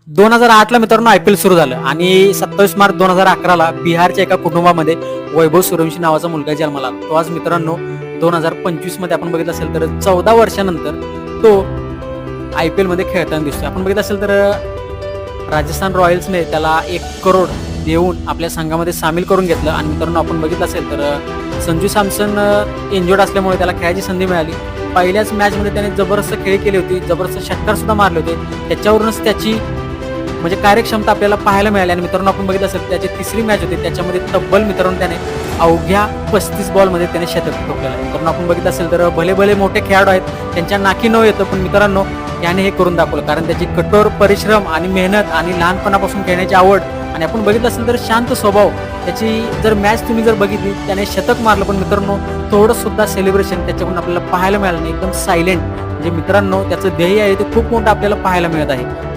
2008ला मित्रांनो IPL सुरू झालं आणि 27 मार्च 2011ला बिहारच्या एका कुटुंबामध्ये वैभव सूर्यवंशी नावाचा मुलगा जन्माला आला. तो आज मित्रांनो 2025 मध्ये आपण बघितलं असेल तर 14 वर्षानंतर तो IPL मध्ये खेळताना दिसतोय. आपण बघितलं असेल तर राजस्थान रॉयल्सने त्याला 1 करोड देऊन आपल्या संघामध्ये सामील करून घेतलं आणि मित्रांनो आपण बघितलं असेल तर संजू सॅमसन इंजर्ड असल्यामुळे त्याला खेळायची संधी मिळाली. पहिल्याच मॅचमध्ये त्याने जबरदस्त खेळी केली होती, जबरदस्त षटकार सुद्धा मारले होते. त्याच्यावरूनच त्याची म्हणजे कार्यक्षमता आपल्याला पाहायला मिळाली आणि मित्रांनो आपण बघितलं असेल त्याची तिसरी मॅच होती, त्याच्यामध्ये तब्बल मित्रांनो त्याने अवघ्या 35 बॉलमध्ये त्याने शतक ठोकलेलं. मित्रांनो आपण बघितलं असेल तर भले भले मोठे खेळाडू आहेत, त्यांच्या नाकी न येतं, पण मित्रांनो याने हे करून दाखवलं कारण त्याची कठोर परिश्रम आणि मेहनत आणि लहानपणापासून खेळण्याची आवड आणि आपण बघितलं असेल तर शांत स्वभाव. त्याची जर मॅच तुम्ही जर बघितली त्याने शतक मारलं, पण मित्रांनो थोडं सुद्धा सेलिब्रेशन त्याच्याकडून आपल्याला पाहायला मिळालं नाही. एकदम सायलेंट. म्हणजे मित्रांनो त्याचं ध्येय आहे ते खूप मोठं आपल्याला पाहायला मिळत आहे.